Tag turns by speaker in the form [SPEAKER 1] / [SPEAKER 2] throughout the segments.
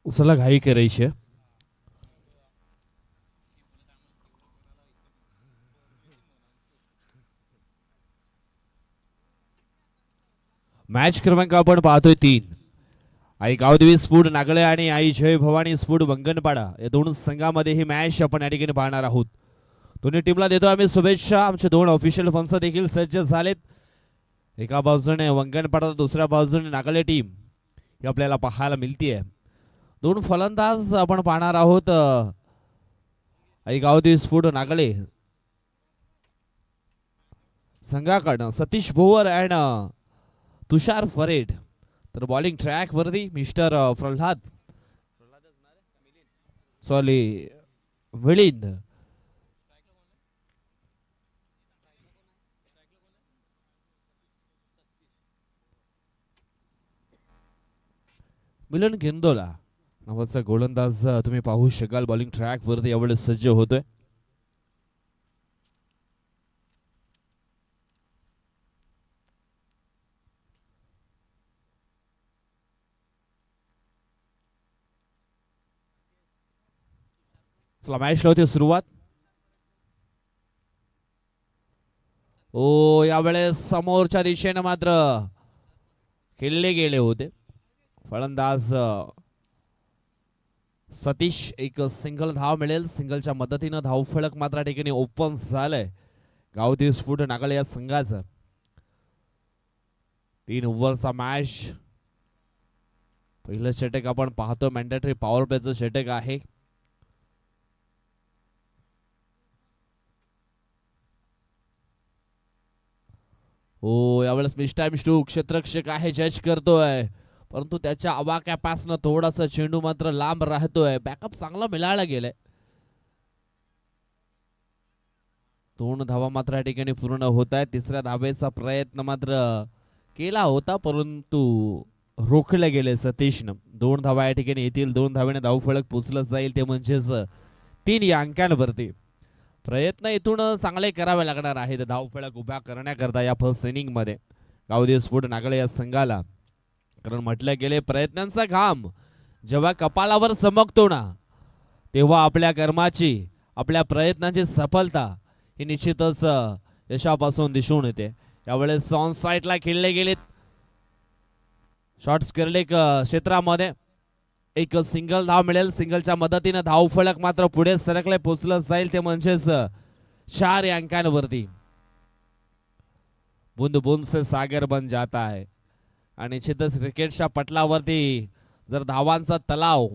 [SPEAKER 1] चला घाई करायची आहे. मॅच क्रमांक आपण पाहतोय 3. आई गावदेवी स्फूड नागळे आणि आई जय भवानी स्फूड वंगणपाडा या दोन संघामध्ये ही मॅच आपण या ठिकाणी पाहणार आहोत. दोन्ही टीमला देतो आम्ही शुभेच्छा. आमचे दोन ऑफिशियल फंक्स देखील सज्ज झालेत. एका बाजूने वंगणपाडा, दुसऱ्या बाजूने नागळे टीम ही आपल्याला पाहायला मिळतीये. दोन फलंदाज आपण पाहणार आहोत. आई गावदेवी स्फूड नागळे संघाकडनं सतीश भोवर अँड तुषार फरेड. तर बॉलिंग ट्रॅक वरती मिस्टर प्रल्हाद मिलिंद. मिलन गेंदोला नावाचा गोलंदाज तुम्ही पाहू शकाल. बॉलिंग ट्रॅक वरती यावेळेस सज्ज होतोय. मॅच होती सुरुवात. ओ यावेळेस समोरच्या दिशेने मात्र खेळले गेले होते. फलंदाज सतीश एक सिंगल धाव मिळेल. सिंगलच्या मदतीने धाव फलक मात्र ठिकाणी ओपन झालंय गावदेवी स्फूड नागळे या संघाचं. 3 ओव्हरचा मॅच. पहिलं षटक आपण पाहतो. मॅन्डेटरी पॉवर प्लेचं षटक आहे. हो यावेळेस मिस टाइम स्टू क्षेत्ररक्षक आहे, जज करतोय, परंतु त्याच्या आवाक्यापासून थोडासा चेंडू मात्र लांब राहतोय. बॅकअप चांगला मिळायला गेलाय. 2 धावा मात्र या ठिकाणी पूर्ण होत आहेत. तिसऱ्या धावेचा प्रयत्न मात्र केला होता, परंतु रोखले गेले सतीशनं. 2 धावा या ठिकाणी येतील. 2 धावेने धावफलक पोचलं जाईल, ते म्हणजेच 3 या अंकांवरती. प्रयत्न इथून चांगले करावे लागणार आहेत धावफलक उभ्या करण्याकरता या फर्स्ट इनिंग मध्ये गावदेवी स्फूड नागळे या संघाला. कारण म्हटलं गेले प्रयत्नांचा घाम जेव्हा कपाळावर चमकतो ना, तेव्हा आपल्या कर्माची, आपल्या प्रयत्नांची सफलता ही निश्चितच यशापासून दिसून येते. यावेळेस ऑन साइडला खेळले गेलेत. शॉर्ट्स करले क्षेत्रामध्ये एक सिंगल धाव मिळेल. सिंगलच्या मदतीने धाव फलक मात्र पुढे सरकले पोचलं जाईल, ते म्हणजेच 4 या अंकांवरती. बूंद बूंद से सागर बन जाता है. आणि निश्चितच क्रिकेटच्या पटलावरती जर धावांचा तलाव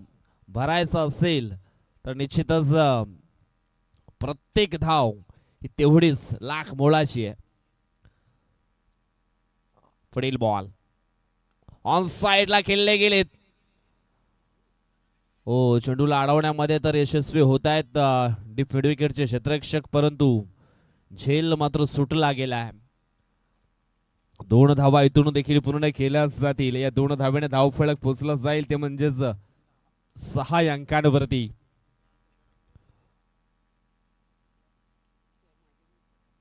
[SPEAKER 1] भरायचा असेल तर निश्चितच प्रत्येक धाव ही तेवढीच लाख मोलाची आहे. पुढील बॉल ऑन साइडला खेळले गेलेत. हो चेंडूला अडवण्यामध्ये तर यशस्वी होत आहेत डीप मिड विकेटचे क्षेत्ररक्षक, परंतु झेल मात्र सुटला गेला. 2 धावा इथून देखील पूर्ण केल्या जातील. या 2 धावेने धावफलक पोचलं जाईल, ते म्हणजेच 6 या अंकांवरती.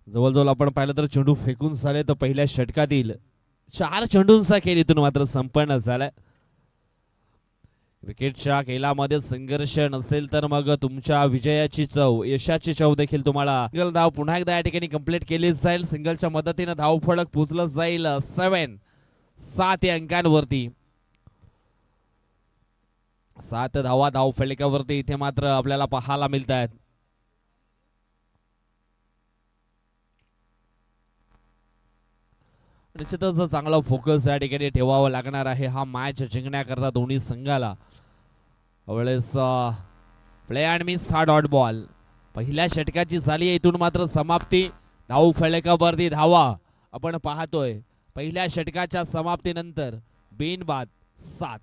[SPEAKER 1] जवळजवळ आपण पाहिलं तर चेंडू फेकून झाले तर पहिल्या षटकातील 4 चेंडूंचा खेळ इथून मात्र संपन्न झालाय. क्रिकेटच्या खेळामध्ये संघर्ष नसेल तर मग तुमच्या विजयाची चव, यशाची चव देखील तुम्हाला सिंगल धाव पुन्हा एकदा या ठिकाणी कंप्लीट केली जाईल. सिंगलच्या मदतीने धाव फलक पोचलं जाईल 7 या अंकांवरती. 7 धावा धाव फलकावरती इथे मात्र आपल्याला पाहायला मिळत आहेत. निश्चितच चांगला फोकस या ठिकाणी ठेवावा लागणार आहे हा मॅच जिंकण्याकरता दोन्ही संघाला. यावेळेस प्ले अँड मिस हा डॉट बॉल पहिल्या षटकाची झाली आहे. इथून मात्र समाप्ती. धाव फलकावरती धावा आपण पाहतोय. पहिल्या षटकाच्या समाप्तीनंतर बिनबाद 7.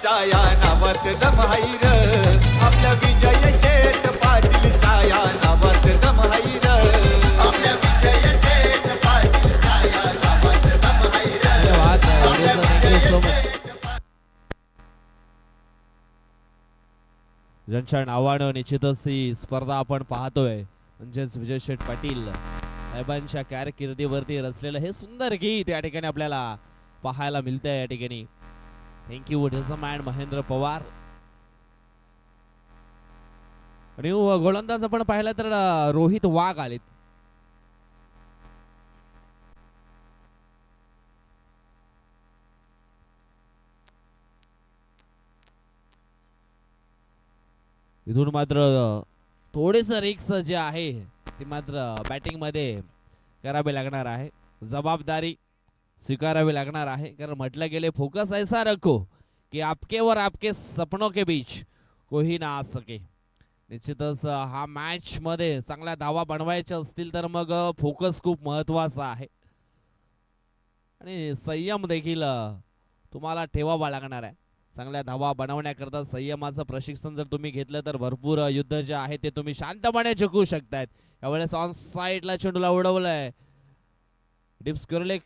[SPEAKER 2] पाटीलच्या या नावात दम हाय र, आपल्या विजय शेठ पाटीलच्या या नावात दम हाय र, आपल्या विजय शेठ पाटीलच्या या नावात दम हाय र.
[SPEAKER 1] ज्यांच्या नावानं निश्चितच ही स्पर्धा आपण पाहतोय म्हणजेच विजय शेठ पाटील साहेबांच्या कारकिर्दीवरती रचलेलं हे सुंदर गीत या ठिकाणी आपल्याला पाहायला मिळतंय. या ठिकाणी थँक्यू मॅन महेंद्र पवार. आणि गोलंदाज आपण पाहिलं तर रोहित वाघ आलेत. इथून मात्र थोडेस रिक्स जे आहे ते मात्र बॅटिंग मध्ये करावे लागणार आहे, जबाबदारी स्वीकारावी लागणार आहे. कारण म्हटलं गेले फोकस ऐसा रखो कि आपके और आपके सपनों के बीच कोई ना आ सके. निश्चितच हा मॅच मध्ये चांगल्या धावा बनवायच्या असतील तर मग फोकस खूप महत्वाचा आहे आणि संयम देखील तुम्हाला ठेवावा लागणार आहे. चांगल्या धावा बनवण्याकरता संयमाचं प्रशिक्षण जर तुम्ही घेतलं तर भरपूर युद्ध जे आहे ते तुम्ही शांतपणे जिंकू शकतायत. यावेळेस ऑन साइडला चेंडूला उडवलंय डीप स्क्वेअर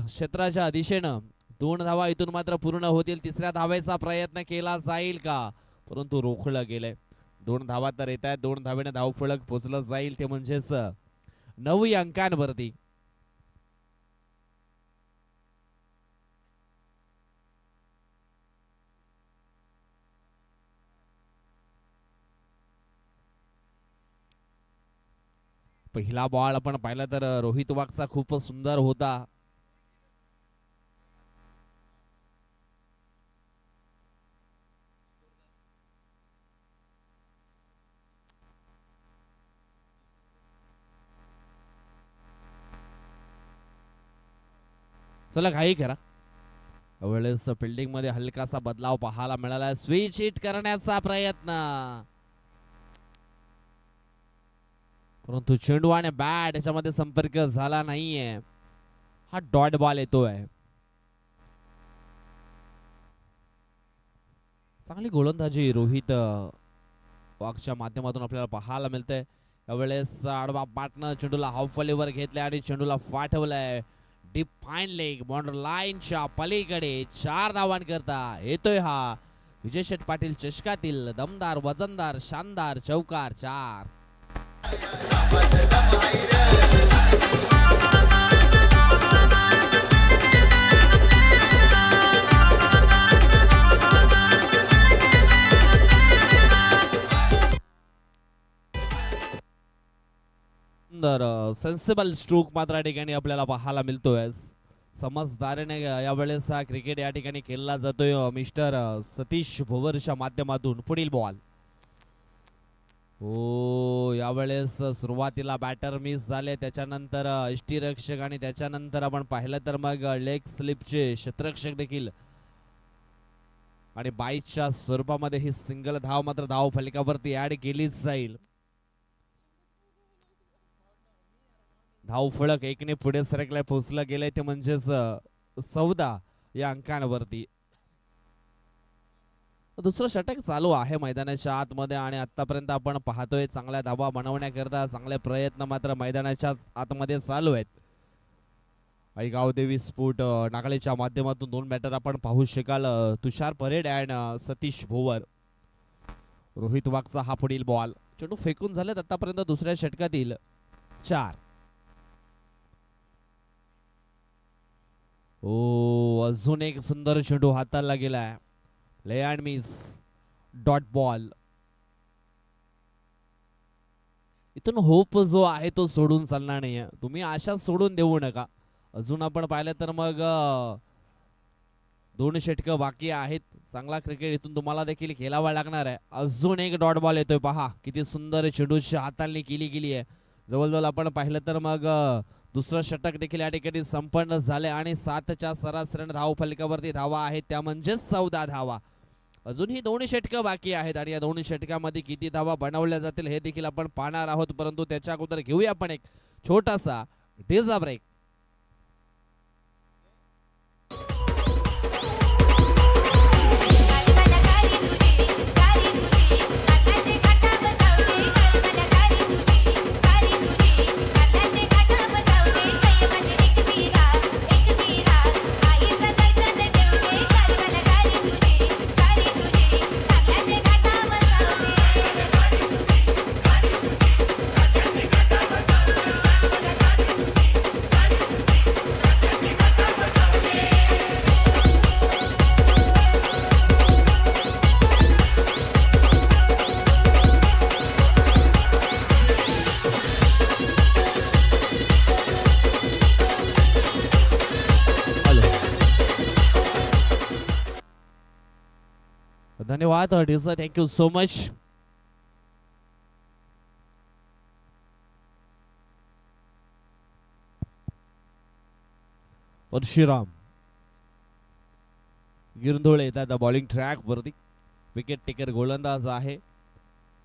[SPEAKER 1] क्षेत्राच्या दिशेनं. 2 धावा इथून मात्र पूर्ण होतील. तिसऱ्या धावेचा प्रयत्न केला जाईल का, परंतु रोखलं गेलंय. 2 धावा तर येत आहेत. 2 धावेने धावफलक पोचलं जाईल ते म्हणजेच 9 अंकांवरती. पहिला बॉल आपण पाहिला तर रोहित वाघचा खूप सुंदर होता. चला घाई करा. यावेळेस फिल्डिंग मध्ये हलकासा बदलाव पाहायला मिळाला. स्विच हिट करण्याचा प्रयत्न, परंतु चेंडू आणि बॅट याच्यामध्ये संपर्क झाला नाहीये. हा डॉट बॉल येतोय. चांगली गोलंदाजी रोहित वाघच्या माध्यमातून आपल्याला पाहायला मिळते. यावेळेस आडवा पाटनं चेंडूला हाफ वर घेतले आणि चेंडूला फाटवलंय. डीप फाईन लेग बॉर्डर लाईनच्या पलीकडे 4 धावांकरता येतोय हा विजय शेठ पाटील चषकातील दमदार वजनदार शानदार चौकार 4. सेन्सिबल स्ट्रोक मात्र या ठिकाणी आपल्याला पाहायला मिळतोय. समजदारीने यावेळेस हा क्रिकेट या ठिकाणी खेळला जातोय मिस्टर सतीश भोवरच्या माध्यमातून. पुढील बॉल. हो, यावेळेस सुरुवातीला बॅटर मिस झाले, त्याच्यानंतर यष्टीरक्षक आणि त्याच्यानंतर आपण पाहिलं तर मग लेग स्लिपचे क्षेत्ररक्षक देखील आणि बाईच्या स्वरूपामध्ये ही सिंगल धाव मात्र धाव फलकावरती ऍड केलीच जाईल. धाव फलक 1ने पुढे सरकलाय, पोहोचलं गेलंय ते म्हणजेच 14 या अंकांवरती. दुसरं षटक चालू आहे मैदानाच्या आतमध्ये आणि आतापर्यंत आपण पाहतोय चांगल्या धावा बनवण्याकरता चांगले प्रयत्न मात्र मैदानाच्या आतमध्ये चालू आहेत. आईगाव देवी स्फोट नागळेच्या माध्यमातून 2 बॅटर आपण पाहू शकाल, तुषार परेड अँड सतीश भोवर. रोहित वाघचा हा पुढील बॉल. चेंडू फेकून झालेत आतापर्यंत दुसऱ्या षटकातील 4. ओ, अजून एक सुंदर चेंडू हाताला गेलाय. ले अँड मिस डॉट बॉल. इथून होप जो आहे तो सोडून चालणार नाहीये. तुम्ही आशा सोडून देऊ नका. अजून आपण पाहिलं तर मग 2 षटकं बाकी आहेत. चांगला क्रिकेट इथून तुम्हाला देखील खेळावा लागणार आहे. अजून एक डॉट बॉल येतोय. पहा किती सुंदर चेंडूची हाताळणी केली गेली आहे. जवळजवळ आपण पाहिलं तर मग दुसरं षटक देखील या ठिकाणी संपन्न झाले आणि 7च्या सरासरीने धाव फलकावरती धावा आहेत त्या म्हणजे 14 धावा. अजूनही 2 षटकं बाकी आहेत आणि या 2 षटकामध्ये किती धावा बनवल्या जातील हे देखील आपण पाहणार आहोत. परंतु त्याच्या अगोदर घेऊया आपण एक छोटासा डेझा ब्रेक. धन्यवाद sir, thank you so much. Parshuram Girandhole येतात बॉलिंग ट्रॅक वरती. विकेट टेकर गोलंदाज आहे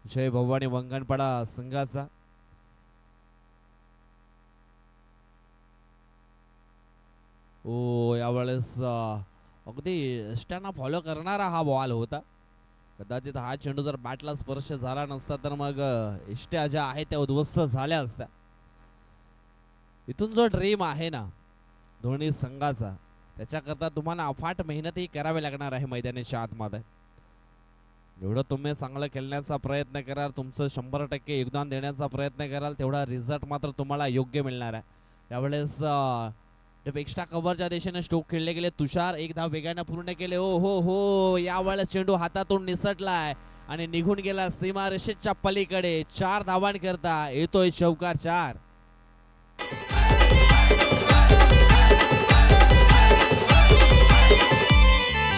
[SPEAKER 1] जय भवानी वंगणपाडा संघाचा. ओ यावेळेस अगदी स्टॅना फॉलो करणारा हा बॉल होता. कदाचित हा चेंडू जर बॅटला स्पर्श झाला नसता तर मग इष्ट्या ज्या आहेत त्या उद्ध्वस्त झाल्या असत्या. इथून जो ड्रीम आहे ना दोन्ही संघाचा, त्याच्याकरता तुम्हाला अफाट मेहनतही करावी लागणार आहे मैदानाच्या आतमध्ये. एवढं तुम्ही चांगलं खेळण्याचा प्रयत्न कराल, तुमचं 100% योगदान देण्याचा प्रयत्न कराल, तेवढा रिझल्ट मात्र तुम्हाला योग्य मिळणार आहे. त्यावेळेस एक्स्ट्रा कव्हरच्या दिशेने स्ट्रोक खेळले गेले. तुषार एक धाव वेगाने पूर्ण केले. ओ हो हो, यावेळेस चेंडू हातातून निसटलाय आणि निघून गेला सीमारेषेच्या पलीकडे. 4 धावांकरता येतोय चौकार 4.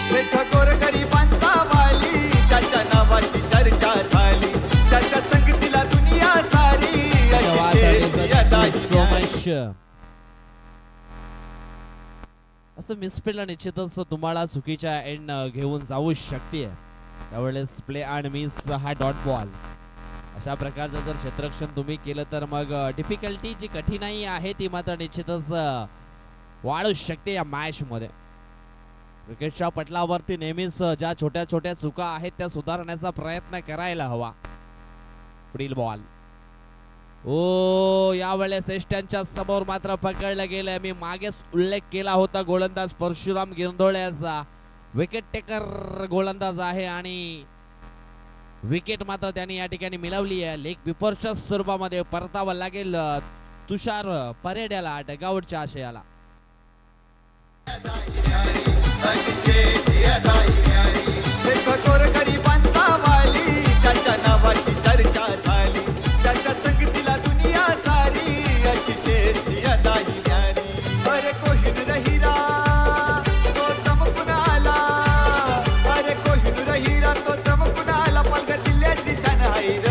[SPEAKER 2] शेठ गोरगरिबांचा वाली, त्याच्या नावाची चर्चा झाली, त्याच्या संगतीला दुनिया सारी. अशी शेठची अदा ही न्यारी.
[SPEAKER 1] असं मिसफिल्डला निश्चितच तुम्हाला चुकीच्या एंड घेऊन जाऊ शकते. त्यावेळेस प्ले अँड मिस हा डॉट बॉल. अशा प्रकारचं जर क्षेत्ररक्षण तुम्ही केलं तर मग डिफिकल्टी जी कठीणाई आहे ती मात्र निश्चितच वाढू शकते या मॅच मध्ये. क्रिकेटच्या पटलावरती नेहमीच ज्या छोट्या छोट्या चुका आहेत त्या सुधारण्याचा प्रयत्न करायला हवा. पुढील बॉल. ओ यावेळेस एष्ट्यांच्या समोर मात्र पकडलं गेलं. मी मागेच उल्लेख केला होता गोलंदाज परशुराम गिरंधोळे याचा. विकेट टेकर गोलंदाज आहे आणि विकेट मात्र त्यांनी या ठिकाणी मिळवली आहे. लेग बिफोरच्या स्वरूपामध्ये परतावं लागेल तुषार परेड्याला डगआउटच्या आशयाला.
[SPEAKER 2] शेठ गोरगरिबांचा वाली, त्याच्या नावाची चर्चा झाली, त्याच्या संगतीला दुनिया सारी. अशी शेठची अदा ही न्यारी. अरे कोहिनूर हिरा तो चमकून आला, अरे कोहिनूर हिरा तो चमकून आला. पालघर जिल्ह्याची शान आहे र,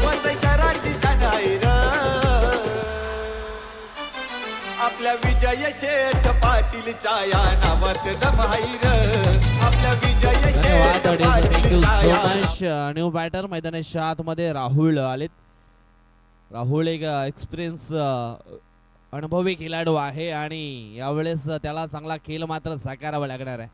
[SPEAKER 2] वसई शहराची शान आहे र. आपल्या विजय शेठ पाटीलच्या या नावात दम आहे र. आपल्या विजय शेठ पाटीलच्या या
[SPEAKER 1] न्यू बॅटर मैदानाच्या आतमध्ये राहुल आलेत. राहुल एक एक्सपिरियन्स अनुभवी खेळाडू आहे आणि यावेळेस त्याला चांगला खेळ मात्र साकारावा लागणार आहे.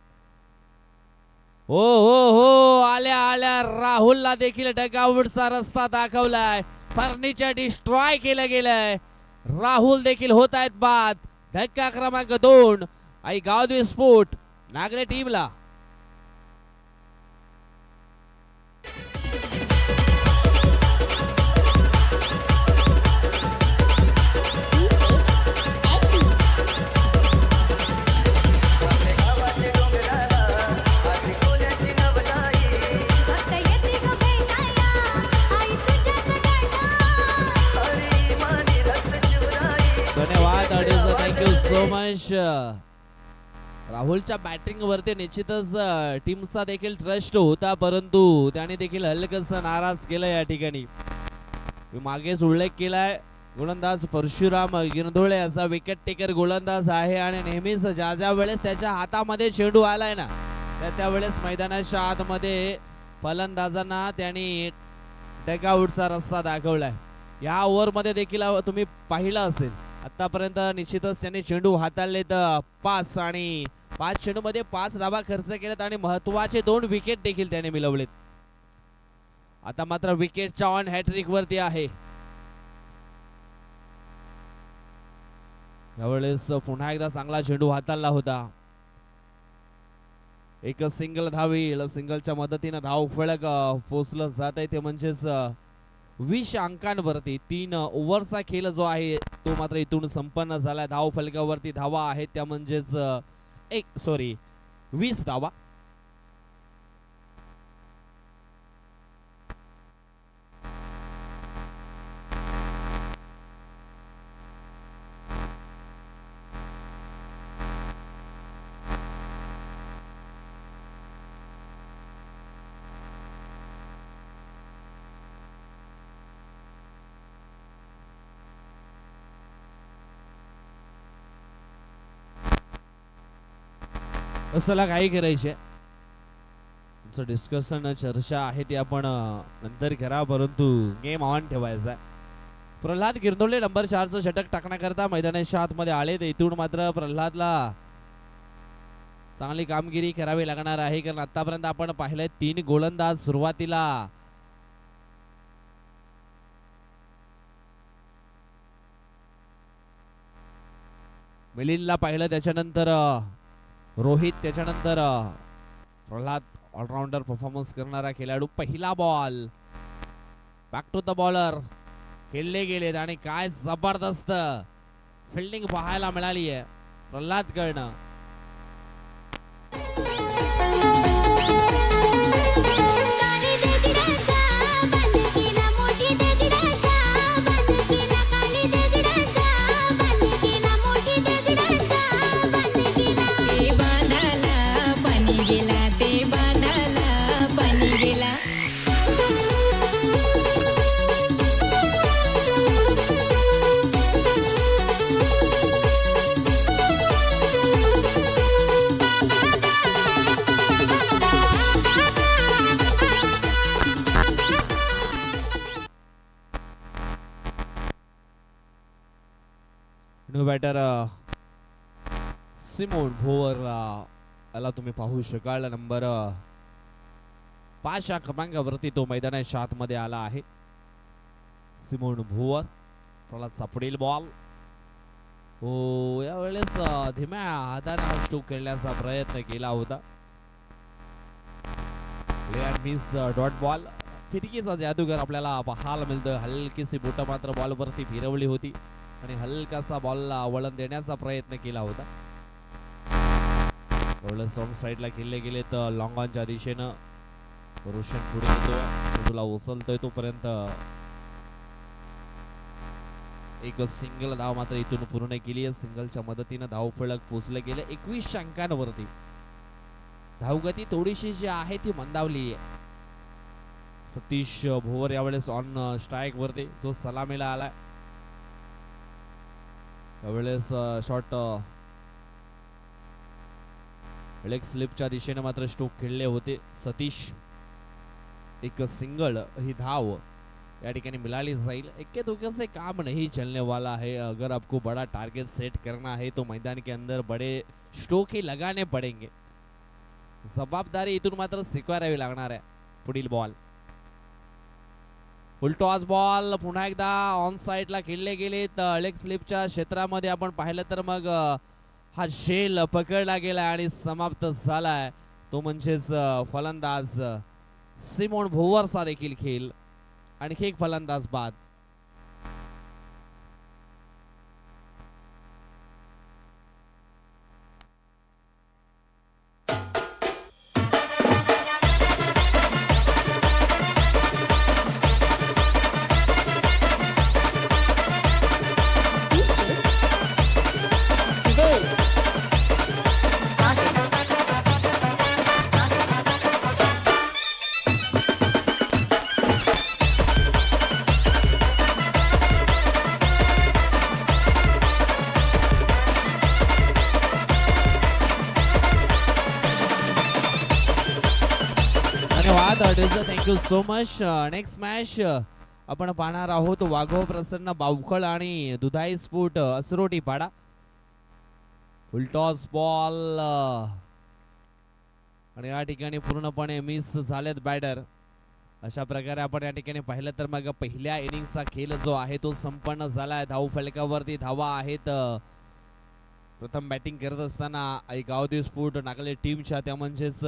[SPEAKER 1] हो हो हो, आल्या आल्या राहुलला देखील डगआउटचा रस्ता दाखवलाय. फर्निचर डिस्ट्रॉय केलं गेलंय. राहुल देखील होत आहेत बाद. धक्का क्रमांक 2 आई गावदेवी स्पोर्ट नागरे टीमला. Thank you so much. राहुलच्या बॅटिंग वरती निश्चितच टीमचा देखील ट्रस्ट होता, परंतु त्याने देखील हलकसं नाराज केलं या ठिकाणी. मागेच उल्लेख केलाय गोलंदाज परशुराम गिरंधोळे असा विकेट टेकर गोलंदाज आहे आणि नेहमीच ज्या ज्या वेळेस त्याच्या हातामध्ये चेंडू आलाय ना त्या वेळेस मैदानाच्या आतमध्ये फलंदाजांना त्यांनी डगआउटचा रस्ता दाखवलाय. या ओव्हर मध्ये देखील तुम्ही पाहिलं असेल आतापर्यंत निश्चितच त्यांनी चेंडू हाताळलेत 5 आणि 5 चेंडू मध्ये 5 धावा खर्च केलेत आणि महत्वाचे 2 विकेट देखील त्याने मिळवलेत. आता मात्र विकेटच्या ऑन हॅट्रिक वरती आहे. यावेळेस पुन्हा एकदा चांगला चेंडू हाताळला होता. एक सिंगल धावी, सिंगलच्या मदतीने धाव फलक पोहोचलं जात आहे ते म्हणजेच 20 अंकांवरती. 3 ओव्हरचा खेळ जो आहे तो मात्र इथून संपन्न झाला. धाव फलकावरती धावा आहेत त्या म्हणजेच 20 धावा. असला काही करायचे तुमचं डिस्कशन चर्चा आहे ती आपण नंतर करा, परंतु गेम ऑन ठेवायचा आहे. प्रल्हाद गिरदोले नंबर 4चं षटक टाकण्याकरता मैदानाच्या आतमध्ये आले. इथून मात्र प्रल्हादला चांगली कामगिरी करावी लागणार आहे, कारण आतापर्यंत आपण पाहिलंय 3 गोलंदाज सुरुवातीला मिलिंदला पाहिलं, त्याच्यानंतर रोहित, त्याच्यानंतर प्रल्हाद. ऑलराऊंडर परफॉर्मन्स करणारा खेळाडू. पहिला ball back to the bowler खेळले गेलेत आणि काय जबरदस्त फिल्डिंग पाहायला मिळाली आहे प्रल्हाद कडनं. न्यू बॅटर सिमोन भोवर याला तुम्ही पाहू शकाल. नंबर 5 या क्रमांकावरती तो मैदानाच्या आतमध्ये आला आहे. सिमोन भोवर. प्रल्हादचा पुढील बॉल. हो, यावेळेस धीम्या हाताने हा स्ट्रोक खेळण्याचा प्रयत्न केला होता. Play and miss dot ball. फिरकीचा जादूगर आपल्याला पाहायला मिळतोय. हलकीशी बोट मात्र बॉलवरती फिरवली होती आणि हलकासा बॉलला वळण देण्याचा प्रयत्न केला होता. सॉंग साईडला खेळले गेले तर लॉंग ऑनच्या दिशेनं रोशन पुढे येतोय, तुला उचलतोय तोपर्यंत एक सिंगल धाव मात्र इथून पूर्ण केली आहे. सिंगलच्या मदतीनं धाव फलक पोहोचले गेले 21 अंकांवरती. धावगती थोडीशी जी आहे ती मंदावली आहे. सतीश भोवर यावेळेस ऑन स्ट्राईक वरती जो सलामीला आलाय. यावेळेस शॉट लेग स्लिपच्या दिशेने मात्र स्ट्रोक खेळले होते सतीश. एक सिंगल ही धाव या ठिकाणी मिळाली जाईल. इक्के दुक्के से काम नहीं चलने वाला है. अगर आपको बड़ा टारगेट सेट करना है तो मैदान के अंदर बड़े स्ट्रोक ही लगाने पड़ेंगे. जबाबदारी इथून मात्र स्वीकारावी लागणार आहे. पुढील बॉल फुलटॉस बॉल. पुन्हा एकदा ऑन साइडला खेळले गेले तर लेग स्लिपच्या क्षेत्रामध्ये आपण पाहिलं तर मग हा शेल पकडला गेला आणि समाप्त झालाय. तो म्हणजेच फलंदाज सिमोन भोवरचा देखील खेळ. आणखी एक फलंदाज बाद. Thank you so much. Next match आपण पाहणार आहोत वाघो प्रसन्न बावखळ आणि दुधाई स्फोट असरोटी पाडा. फुलटॉस बॉल आणि या ठिकाणी पूर्णपणे मिस झालेत बॅटर. अशा प्रकारे आपण या ठिकाणी पाहिलं तर मग पहिल्या इनिंगचा खेळ जो आहे तो संपन्न झालाय. धाव फलकावरती धावा आहेत. प्रथम बॅटिंग करत असताना गावदेव स्फोट नागले टीमच्या त्या म्हणजेच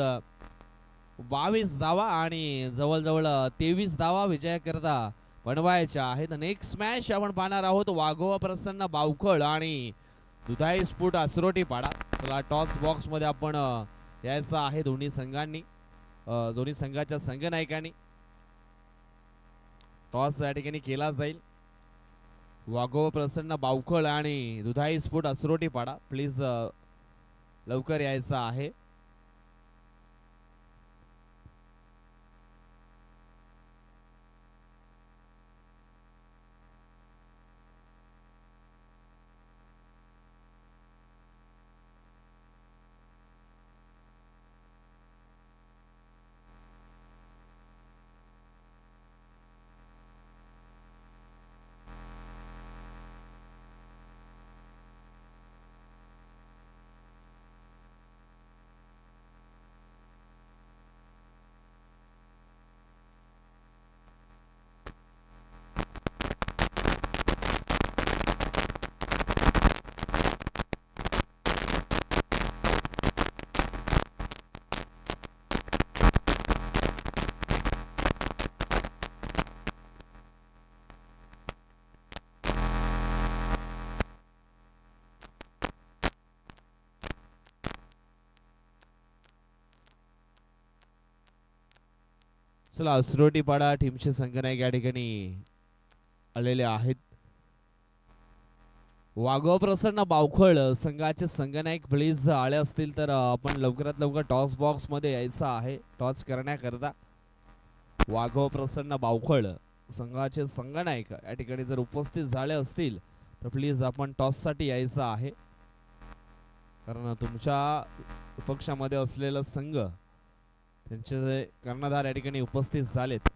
[SPEAKER 1] 22 धावा आणि जवळजवळ 23 धावा विजयाकरता बनवायच्या आहेत. नेक्स्ट मॅच आपण पाहणार आहोत वाघोबा प्रसन्न बावखळ आणि दुधाई स्फोट असरोटी पाडा. चला टॉस बॉक्स मध्ये आपण यायचं आहे दोन्ही संघांनी, दोन्ही संघाच्या संघनायकांनी. टॉस या ठिकाणी केला जाईल. वाघोबा प्रसन्न बावखळ आणि दुधाई स्फोट असरोटी पाडा प्लीज लवकर यायचं आहे. चला सुरोटीपाडा टीमचे संघनायक या ठिकाणी आलेले आहेत. वाघोबा प्रसन्न बावखळ संघाचे संघनायक प्लीज आले असतील तर आपण लवकरात लवकर टॉस बॉक्स मध्ये यायचं आहे टॉस करण्याकरता. वाघोबा प्रसन्न बावखळ संघाचे संघनायक या ठिकाणी जर उपस्थित झाले असतील तर प्लीज आपण टॉस साठी यायचं आहे, कारण तुमच्या पक्षामध्ये असलेला संघ त्यांचे कर्णधार या ठिकाणी उपस्थित झालेत.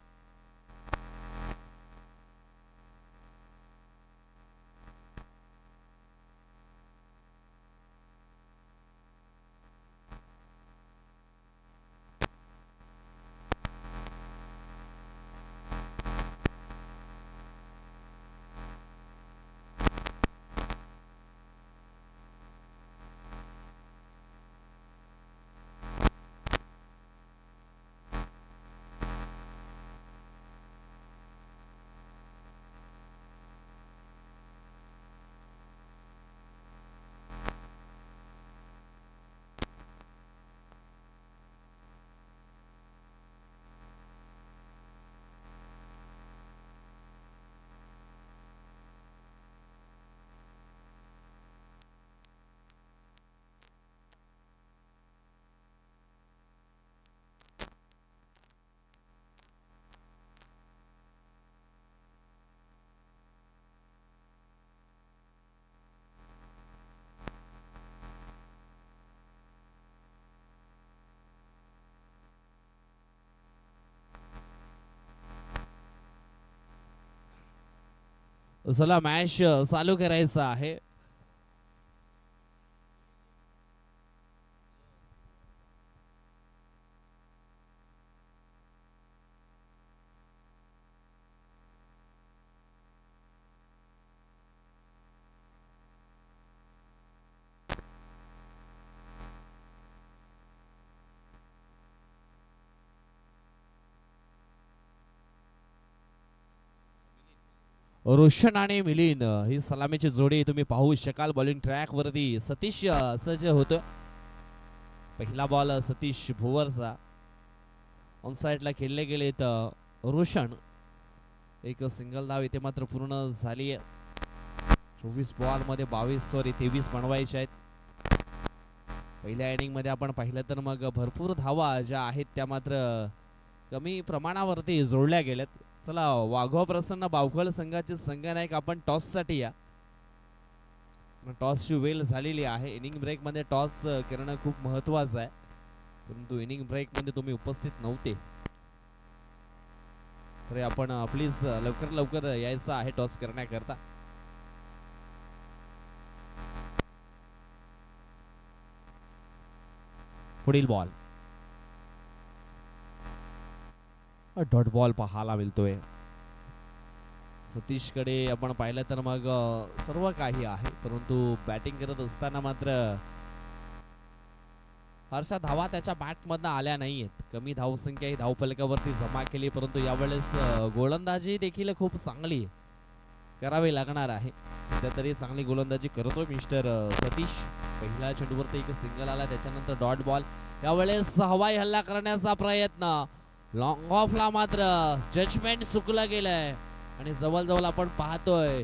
[SPEAKER 1] चला मॅच चालू करायचा आहे. रोशन आणि मिलिंद ही सलामीची जोडी तुम्ही पाहू शकाल. बॉलिंग ट्रॅक वरती सतीश सज्ज होतो. पहिला बॉल सतीश भुवरचा ऑन साइडला खेळले गेले तर रोशन एक सिंगल धाव इथे मात्र पूर्ण झाली आहे. 24 बॉल मध्ये 23 बनवायचे आहेत. पहिल्या इनिंग मध्ये आपण पाहिलं तर मग भरपूर धावा ज्या आहेत त्या मात्र कमी प्रमाणावरती जोडल्या गेल्यात. चला वाघोबा प्रसन्न बावखळ संघाचे संघनायक आपण टॉस साठी या. टॉसची वेळ झालेली आहे. इनिंग ब्रेक मध्ये टॉस करणं खूप महत्वाचं आहे, परंतु इनिंग ब्रेक मध्ये तुम्ही उपस्थित नव्हते, तर आपण प्लीज लवकर लवकर यायचं आहे टॉस करण्याकरता. पुढील बॉल डॉट बॉल पाहायला मिळतोय. सतीश कडे आपण पाहिलं तर मग सर्व काही आहे, परंतु बॅटिंग करत असताना मात्र फारशा धावा त्याच्या बॅट मधनं आल्या नाहीयेत. कमी धावसंख्या ही धावफलकावरती जमा केली, परंतु यावेळेस गोलंदाजी देखील खूप चांगली करावी लागणार आहे. सध्या तरी चांगली गोलंदाजी करतोय मिस्टर सतीश. पहिल्या चेंडूवरती एक सिंगल आला, त्याच्यानंतर डॉट बॉल. यावेळेस हवाई हल्ला करण्याचा प्रयत्न, लॉंग ऑफला मात्र जजमेंट चुकलं गेलंय आणि जवळ आपण पाहतोय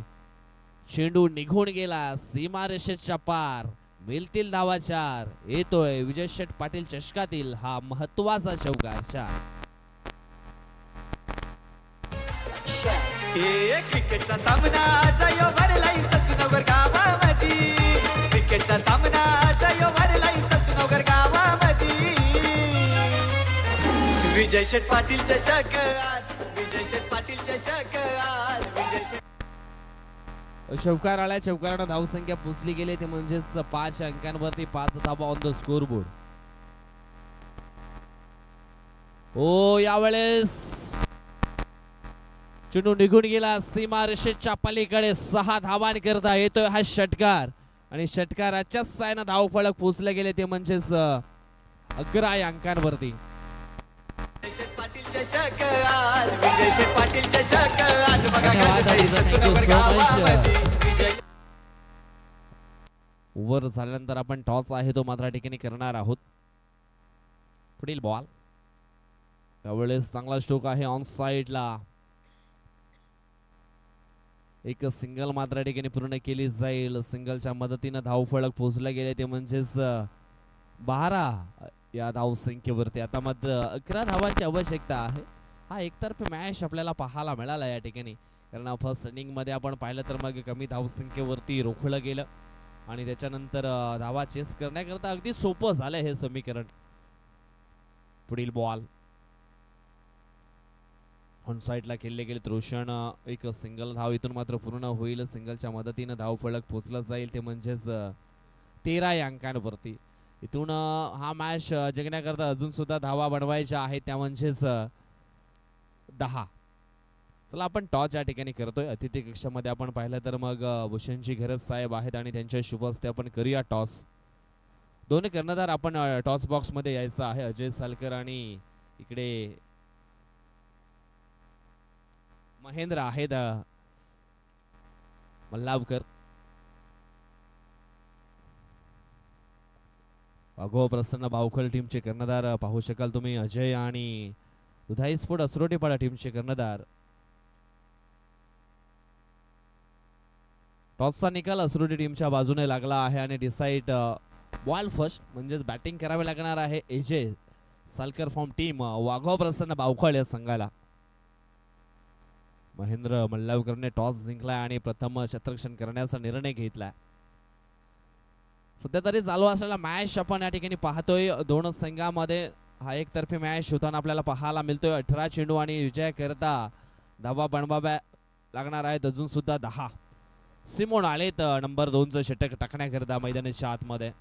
[SPEAKER 1] चेंडू निघून गेला सीमारेषेच्या पार. मिळतील धावा 4. येतोय विजय शेठ पाटील चषकातील हा महत्वाचा चौकार 4.
[SPEAKER 2] क्रिकेटचा सामना जयो भरलाई ससुनगर गावामध्ये. क्रिकेटचा सामना जयो भरलाई ससुनगर गावामध्ये. विजय शेठ पाटील चषक आज, विजय शेठ पाटील चषक आज, विजय शेठ.
[SPEAKER 1] चौकार आला. चौकारानं धावसंख्या पोचली गेली, ते म्हणजेच 5 अंकांवरती 5 धावा ऑन द स्कोर बोर्ड. ओ यावेळेस चेंडू निघून गेला सीमारेषेच्या पलीकडे. 6 धावांकरता येतोय हा षटकार आणि षटकाराच्याच सायनं धावफलक पोचले गेले, ते म्हणजेच 11 अंकांवरती.
[SPEAKER 2] विजय शेठ पाटील चषक आज, विजय शेठ पाटील चषक आज बघा गाजतंय ससुनगर गावामध्ये. विजय
[SPEAKER 1] ओव्हर झाल्यानंतर आपण टॉस आहे तो मात्र ठिकाणी करणार आहोत. पुढील बॉल त्यावेळेस चांगला स्ट्रोक आहे ऑन साइडला. एक सिंगल मात्र या ठिकाणी पूर्ण केली जाईल. सिंगलच्या मदतीनं धावफलक पोहोचले गेले ते म्हणजेच 12 या धावसंख्येवरती. आता मात्र 11 धावांची आवश्यकता आहे. हा एकतर्फी मॅच आपल्याला पाहायला मिळाला या ठिकाणी, कारण फर्स्ट इनिंग मध्ये आपण पाहिलं तर मग कमी धावसंख्येवरती रोखलं गेलं आणि त्याच्यानंतर धावा चेस करण्याकरता अगदी सोपं झालं हे समीकरण. पुढील बॉल ऑन साइडला खेळले गेले. रोशन एक सिंगल धाव इथून मात्र पूर्ण होईल. सिंगलच्या मदतीनं धावफलक पोहोचला जाईल ते म्हणजेच 13 या अंकांवरती. इथून हा मॅच जिंकण्याकरता अजून सुद्धा धावा बनवायच्या आहेत, त्या म्हणजेच 10. चला आपण टॉस या ठिकाणी करतोय. अतिथी कक्षामध्ये आपण पाहिलं तर मग भूषणजी घरत साहेब आहेत आणि त्यांच्या शुभ हस्ते आपण करूया टॉस. दोन्ही कर्णधार आपण टॉस बॉक्स मध्ये यायचं आहे. अजय सालकर आणि इकडे महेंद्र आहेत मल्लावकर. वाघोबा प्रसन्न बावखल टीमचे कर्णधार पाहू शकाल तुम्ही. अजय आणि दुधाई स्पोर्ट असरोटीपाडा टीमचे कर्णधार. टॉसचा निकाल असरोटी टीमच्या बाजूने लागला आहे आणि डिसाइड बॉल फर्स्ट म्हणजेच बॅटिंग करावे लागणार आहे अजय सालकर फ्रॉम टीम वाघोबा प्रसन्न बावखळ या संघाला. महेंद्र मल्लावकरने टॉस जिंकलाय आणि प्रथम क्षेत्ररक्षण करण्याचा निर्णय घेतलाय. सध्या तरी चालू असलेला मॅच आपण या ठिकाणी पाहतोय. दोन संघामध्ये हा एकतर्फी मॅच होताना आपल्याला पाहायला मिळतोय. 18 चेंडू आणि विजयाकरता धावा बनवाव्या लागणार आहेत अजून सुद्धा 10. सिमोन आलेत नंबर 2चं षटक टाकण्याकरता मैदानाच्या आतमध्ये.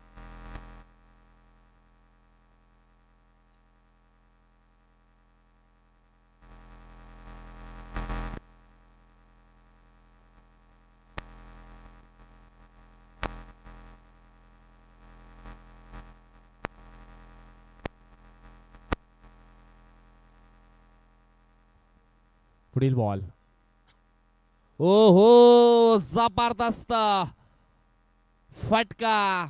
[SPEAKER 1] पुढील बॉल ओ हो जबरदस्त फटका.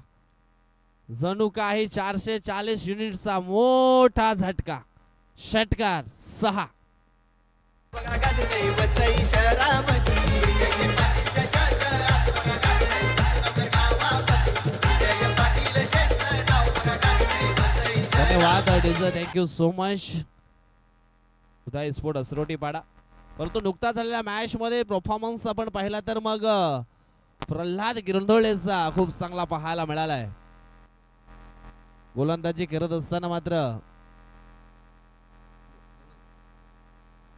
[SPEAKER 1] जणू काही 440 युनिटचा मोठा झटका. षटकार 6.
[SPEAKER 2] बघा गाजते वसई शहरामध्ये विजय पाटीलच्या छाती. बघा गाजते गावामध्ये विजय पाटील शेठचं नाव. बघा गाजते वसई
[SPEAKER 1] धन्यवाद डीजे, थँक्यू सो मच. उदय स्पोर्ट असरोटीपाडा. परंतु नुकता झालेल्या मॅच मध्ये परफॉर्मन्स आपण पाहिला तर मग प्रल्हाद गिरंडोळेचा खूप चांगला पाहायला मिळालाय. गोलंदाजी करत असताना मात्र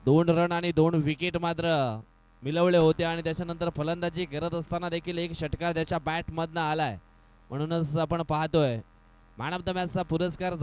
[SPEAKER 1] 2 रन आणि 2 विकेट मात्र मिळवले होते आणि त्याच्यानंतर फलंदाजी करत असताना देखील एक षटकार त्याच्या बॅट मधनं आलाय. म्हणूनच आपण पाहतोय मॅन ऑफ द मॅचचा पुरस्कार